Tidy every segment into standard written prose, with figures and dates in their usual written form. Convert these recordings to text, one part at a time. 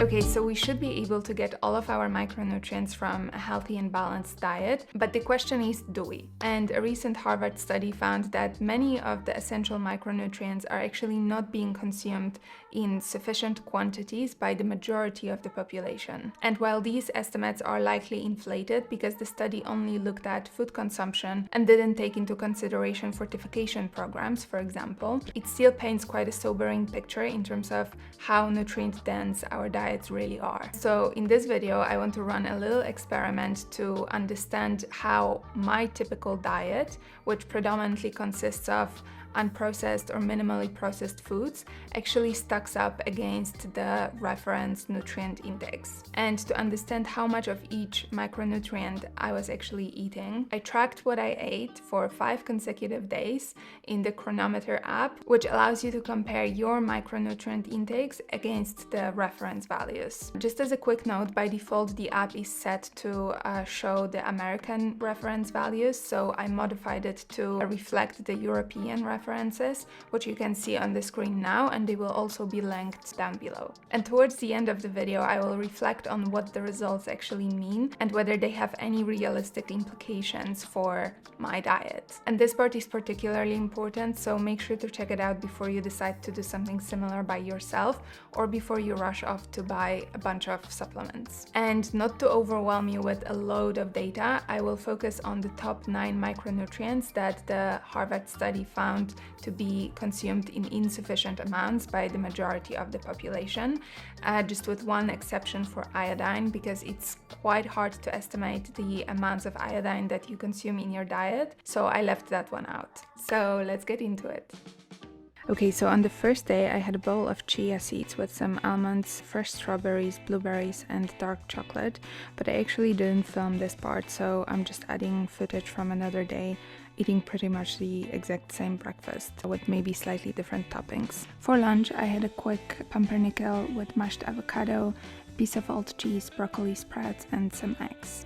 Okay, so we should be able to get all of our micronutrients from a healthy and balanced diet, but the question is, do we? And a recent Harvard study found that many of the essential micronutrients are actually not being consumed in sufficient quantities by the majority of the population. And while these estimates are likely inflated because the study only looked at food consumption and didn't take into consideration fortification programs, for example, it still paints quite a sobering picture in terms of how nutrient-dense our diets really are. So in this video, I want to run a little experiment to understand how my typical diet, which predominantly consists of unprocessed or minimally processed foods, actually stacks up against the reference nutrient index. And to understand how much of each micronutrient I was actually eating, I tracked what I ate for 5 consecutive days in the Chronometer app, which allows you to compare your micronutrient intakes against the reference values. Just as a quick note, by default the app is set to show the American reference values, so I modified it to reflect the European references, which you can see on the screen now, and they will also be linked down below. And towards the end of the video, I will reflect on what the results actually mean and whether they have any realistic implications for my diet. And this part is particularly important, so make sure to check it out before you decide to do something similar by yourself or before you rush off to buy a bunch of supplements. And not to overwhelm you with a load of data, I will focus on the top 9 micronutrients that the Harvard study found to be consumed in insufficient amounts by the majority of the population, just with one exception for iodine, because it's quite hard to estimate the amounts of iodine that you consume in your diet, so I left that one out. So let's get into it. Okay, so on the first day I had a bowl of chia seeds with some almonds, fresh strawberries, blueberries and dark chocolate, but I actually didn't film this part, so I'm just adding footage from another day, eating pretty much the exact same breakfast with maybe slightly different toppings. For lunch I had a quick pumpernickel with mashed avocado, piece of old cheese, broccoli sprouts and some eggs.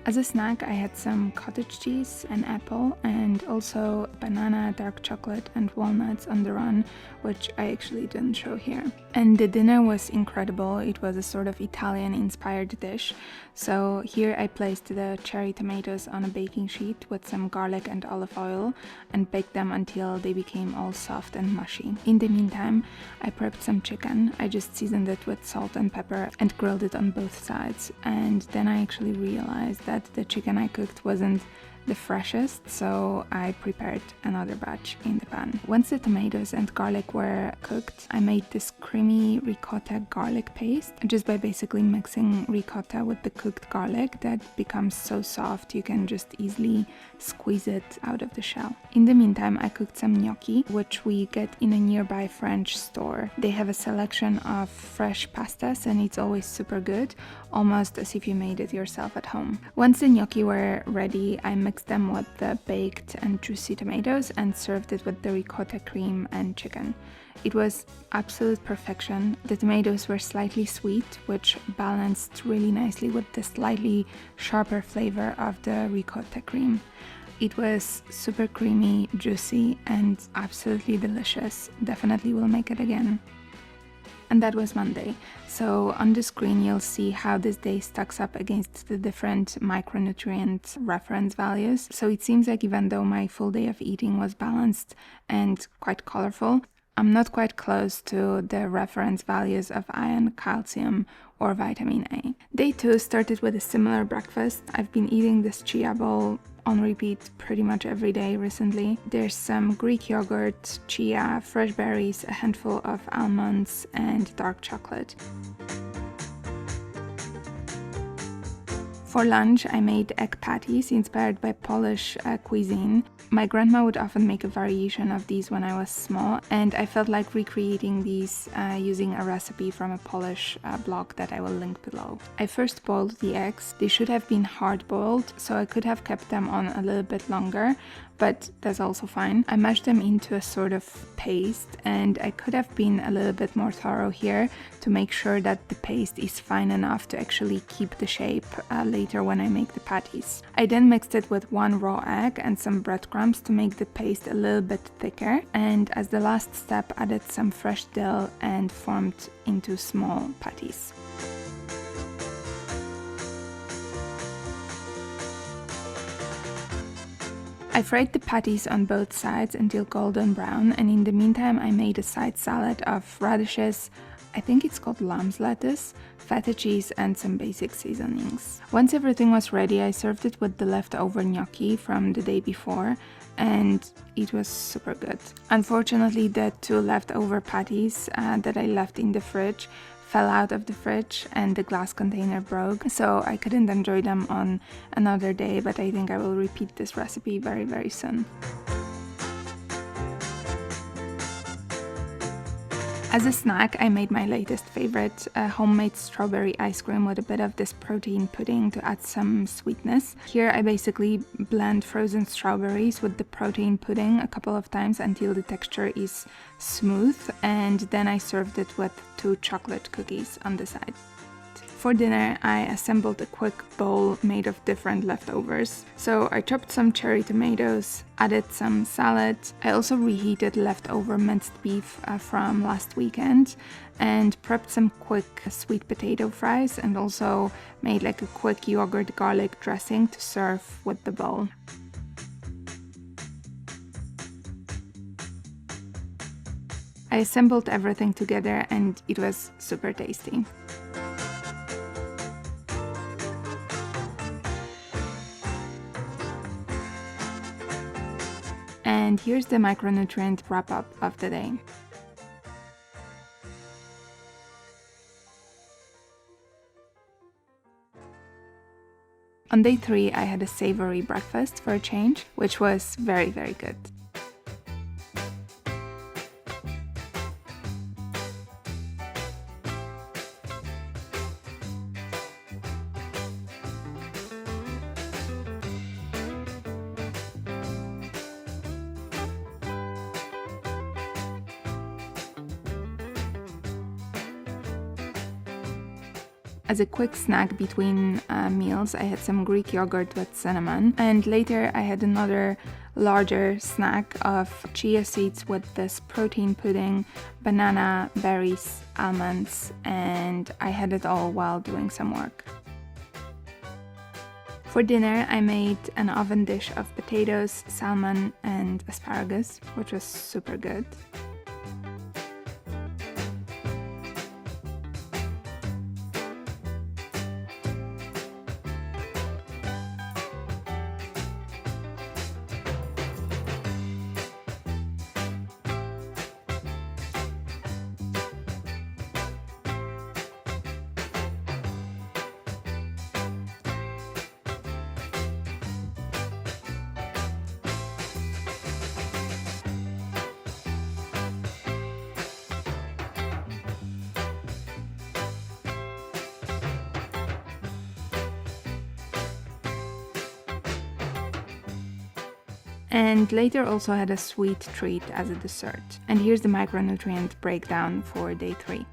As a snack, I had some cottage cheese, an apple, and also banana, dark chocolate, and walnuts on the run, which I actually didn't show here. And the dinner was incredible. It was a sort of Italian-inspired dish. So here I placed the cherry tomatoes on a baking sheet with some garlic and olive oil and baked them until they became all soft and mushy. In the meantime, I prepped some chicken. I just seasoned it with salt and pepper and grilled it on both sides. And then I actually realized that the chicken I cooked wasn't the freshest, so I prepared another batch in the pan. Once the tomatoes and garlic were cooked, I made this creamy ricotta garlic paste just by basically mixing ricotta with the cooked garlic that becomes so soft you can just easily squeeze it out of the shell. In the meantime, I cooked some gnocchi, which we get in a nearby French store. They have a selection of fresh pastas and it's always super good, almost as if you made it yourself at home. Once the gnocchi were ready, I mixed them with the baked and juicy tomatoes and served it with the ricotta cream and chicken. It was absolute perfection. The tomatoes were slightly sweet, which balanced really nicely with the slightly sharper flavor of the ricotta cream. It was super creamy, juicy, and absolutely delicious. Definitely will make it again. And that was Monday. So on the screen you'll see how this day stacks up against the different micronutrient reference values. So it seems like even though my full day of eating was balanced and quite colorful, I'm not quite close to the reference values of iron, calcium, or vitamin A. Day 2 started with a similar breakfast. I've been eating this chia bowl on repeat pretty much every day recently. There's some Greek yogurt, chia, fresh berries, a handful of almonds, and dark chocolate. For lunch, I made egg patties inspired by Polish cuisine. My grandma would often make a variation of these when I was small, and I felt like recreating these using a recipe from a Polish blog that I will link below. I first boiled the eggs. They should have been hard-boiled, so I could have kept them on a little bit longer, but that's also fine. I mashed them into a sort of paste, and I could have been a little bit more thorough here to make sure that the paste is fine enough to actually keep the shape later when I make the patties. I then mixed it with 1 raw egg and some breadcrumbs to make the paste a little bit thicker, and as the last step added some fresh dill and formed into small patties. I fried the patties on both sides until golden brown, and in the meantime I made a side salad of radishes, I think it's called lamb's lettuce, feta cheese and some basic seasonings. Once everything was ready, I served it with the leftover gnocchi from the day before, and it was super good. Unfortunately, the 2 leftover patties that I left in the fridge fell out of the fridge and the glass container broke, so I couldn't enjoy them on another day, but I think I will repeat this recipe very, very soon. As a snack, I made my latest favorite, homemade strawberry ice cream with a bit of this protein pudding to add some sweetness. Here I basically blend frozen strawberries with the protein pudding a couple of times until the texture is smooth, and then I served it with 2 chocolate cookies on the side. For dinner, I assembled a quick bowl made of different leftovers. So I chopped some cherry tomatoes, added some salad. I also reheated leftover minced beef from last weekend and prepped some quick sweet potato fries, and also made like a quick yogurt garlic dressing to serve with the bowl. I assembled everything together and it was super tasty. And here's the micronutrient wrap-up of the day. On day 3, I had a savory breakfast for a change, which was very, very good. As a quick snack between meals, I had some Greek yogurt with cinnamon, and later I had another larger snack of chia seeds with this protein pudding, banana, berries, almonds, and I had it all while doing some work. For dinner, I made an oven dish of potatoes, salmon, and asparagus, which was super good. And later also had a sweet treat as a dessert. And here's the micronutrient breakdown for day 3.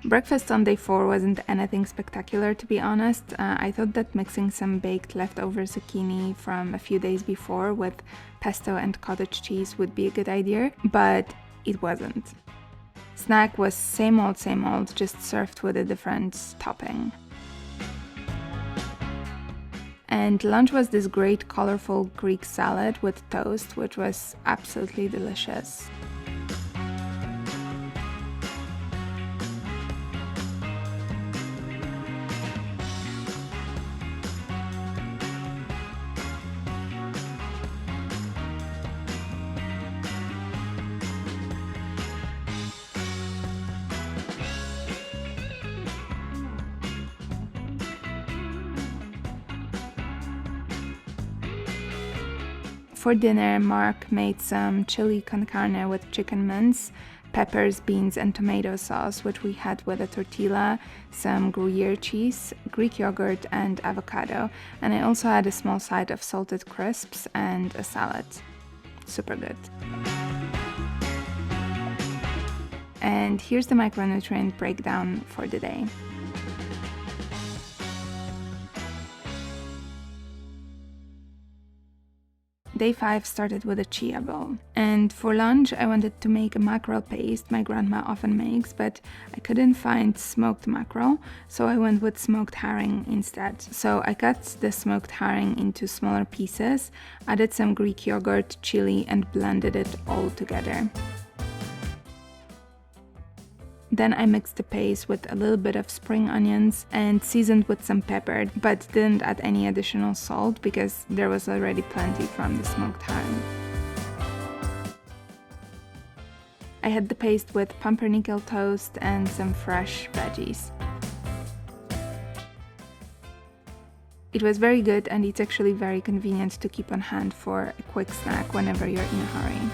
Breakfast on day 4 wasn't anything spectacular, to be honest. I thought that mixing some baked leftover zucchini from a few days before with pesto and cottage cheese would be a good idea, but it wasn't. Snack was same old, just served with a different topping. And lunch was this great colorful Greek salad with toast, which was absolutely delicious. for dinner, Mark made some chili con carne with chicken mince, peppers, beans, and tomato sauce, which we had with a tortilla, some Gruyere cheese, Greek yogurt, and avocado. And I also had a small side of salted crisps and a salad. Super good. And here's the micronutrient breakdown for the day. Day 5 started with a chia bowl. And for lunch, I wanted to make a mackerel paste my grandma often makes, but I couldn't find smoked mackerel, so I went with smoked herring instead. So I cut the smoked herring into smaller pieces, added some Greek yogurt, chili, and blended it all together. Then I mixed the paste with a little bit of spring onions and seasoned with some pepper, but didn't add any additional salt because there was already plenty from the smoked herring. I had the paste with pumpernickel toast and some fresh veggies. It was very good, and it's actually very convenient to keep on hand for a quick snack whenever you're in a hurry.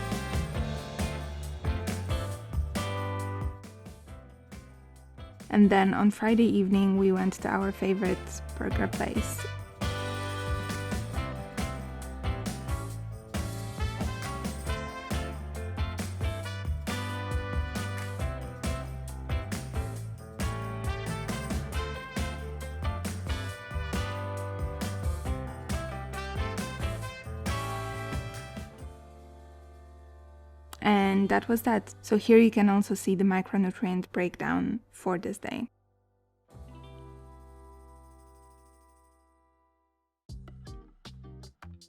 And then on Friday evening, we went to our favorite burger place. And that was that. So here you can also see the micronutrient breakdown for this day.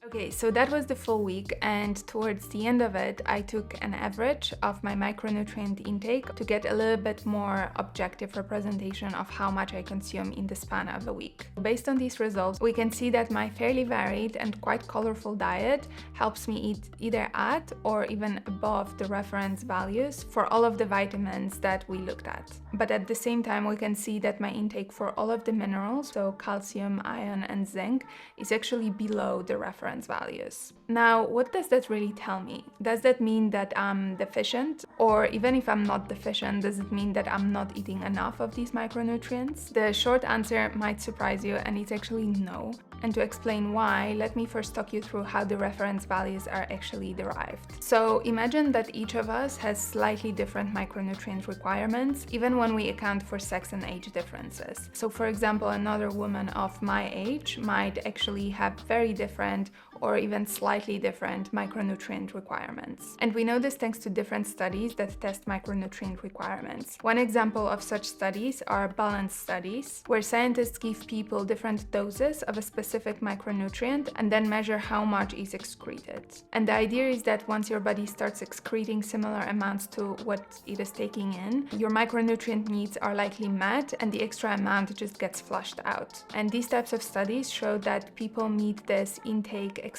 Okay, so that was the full week, and towards the end of it, I took an average of my micronutrient intake to get a little bit more objective representation of how much I consume in the span of a week. Based on these results, we can see that my fairly varied and quite colorful diet helps me eat either at or even above the reference values for all of the vitamins that we looked at. But at the same time, we can see that my intake for all of the minerals, so calcium, iron, and zinc, is actually below the reference values. Now, what does that really tell me? Does that mean that I'm deficient? Or even if I'm not deficient, does it mean that I'm not eating enough of these micronutrients? The short answer might surprise you, and it's actually no. And to explain why, let me first talk you through how the reference values are actually derived. So imagine that each of us has slightly different micronutrient requirements, even when we account for sex and age differences. So for example, another woman of my age might actually have very different or even slightly different micronutrient requirements. And we know this thanks to different studies that test micronutrient requirements. One example of such studies are balance studies, where scientists give people different doses of a specific micronutrient and then measure how much is excreted. And the idea is that once your body starts excreting similar amounts to what it is taking in, your micronutrient needs are likely met and the extra amount just gets flushed out. And these types of studies show that people meet this intake-excretion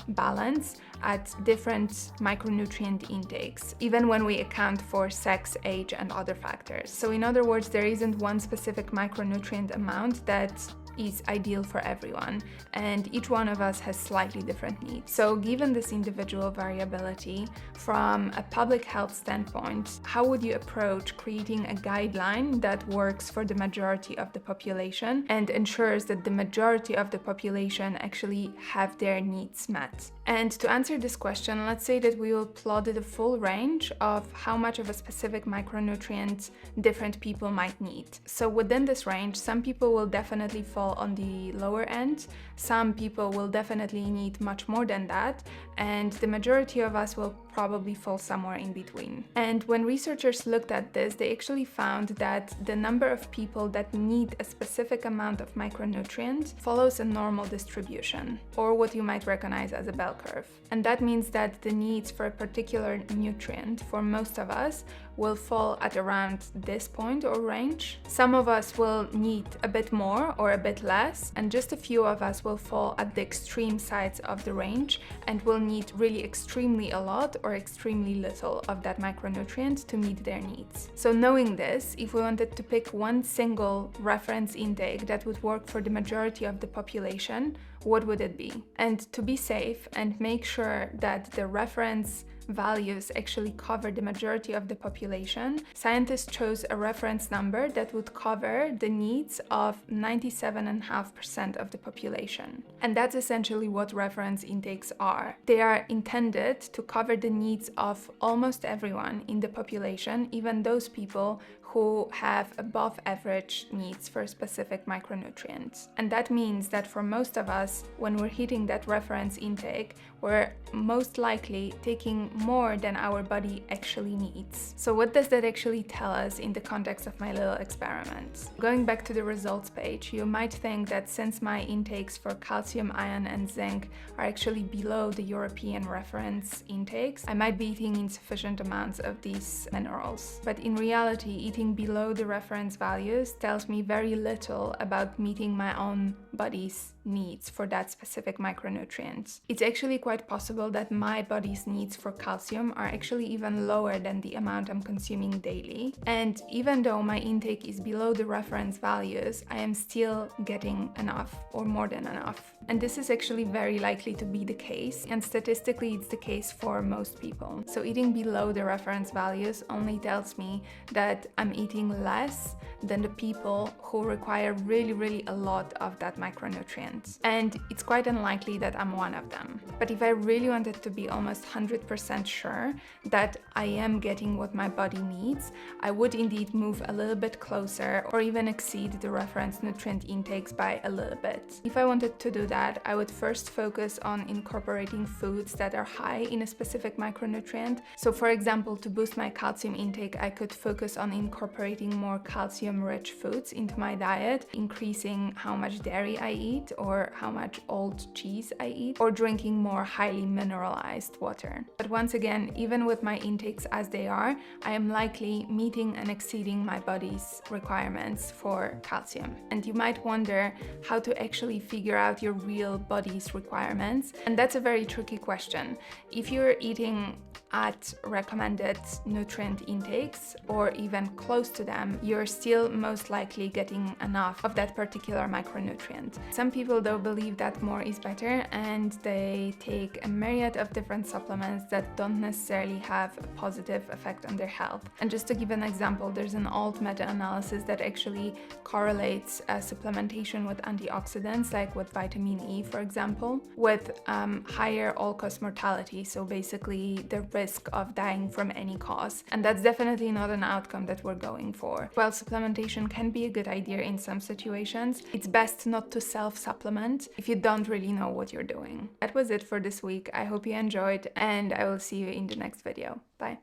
balance at different micronutrient intakes, even when we account for sex, age, and other factors. So in other words, there isn't one specific micronutrient amount that is ideal for everyone, and each one of us has slightly different needs. So given this individual variability, from a public health standpoint, how would you approach creating a guideline that works for the majority of the population and ensures that the majority of the population actually have their needs met? And to answer this question, let's say that we will plot the full range of how much of a specific micronutrient different people might need. So within this range, some people will definitely fall on the lower end, some people will definitely need much more than that, and the majority of us will probably fall somewhere in between. And when researchers looked at this, they actually found that the number of people that need a specific amount of micronutrient follows a normal distribution, or what you might recognize as a bell curve. And that means that the needs for a particular nutrient for most of us will fall at around this point or range. Some of us will need a bit more or a bit less, and just a few of us will fall at the extreme sides of the range and will need really extremely a lot or extremely little of that micronutrient to meet their needs. So knowing this, if we wanted to pick one single reference intake that would work for the majority of the population, what would it be? And to be safe and make sure that the reference values actually cover the majority of the population, scientists chose a reference number that would cover the needs of 97.5% of the population. And that's essentially what reference intakes are. They are intended to cover the needs of almost everyone in the population, even those people who have above average needs for specific micronutrients. And that means that for most of us, when we're hitting that reference intake, we're most likely taking more than our body actually needs. So what does that actually tell us in the context of my little experiment? Going back to the results page, you might think that since my intakes for calcium, iron, and zinc are actually below the European reference intakes, I might be eating insufficient amounts of these minerals. But in reality, eating below the reference values tells me very little about meeting my own body's needs for that specific micronutrient. It's actually quite possible that my body's needs for calcium are actually even lower than the amount I'm consuming daily. And even though my intake is below the reference values, I am still getting enough or more than enough. And this is actually very likely to be the case, and statistically it's the case for most people. So eating below the reference values only tells me that I'm eating less than the people who require really a lot of that micronutrient. And it's quite unlikely that I'm one of them. But if I really wanted to be almost 100% sure that I am getting what my body needs, I would indeed move a little bit closer or even exceed the reference nutrient intakes by a little bit. If I wanted to do that, I would first focus on incorporating foods that are high in a specific micronutrient. So for example, to boost my calcium intake, I could focus on incorporating more calcium-rich foods into my diet, increasing how much dairy I eat or how much old cheese I eat, or drinking more highly mineralized water. But once again, even with my intakes as they are, I am likely meeting and exceeding my body's requirements for calcium. And you might wonder how to actually figure out your real body's requirements. And that's a very tricky question. If you're eating at recommended nutrient intakes or even close to them, you're still most likely getting enough of that particular micronutrient. Some people though believe that more is better, and they take a myriad of different supplements that don't necessarily have a positive effect on their health. And just to give an example, there's an old meta-analysis that actually correlates supplementation with antioxidants, like with vitamin E, for example, with higher all-cause mortality, so basically the risk of dying from any cause. And that's definitely not an outcome that we're going for. While supplementation can be a good idea in some situations, it's best not to self-supplement if you don't really know what you're doing. That was it for this week. I hope you enjoyed, and I will see you in the next video. Bye.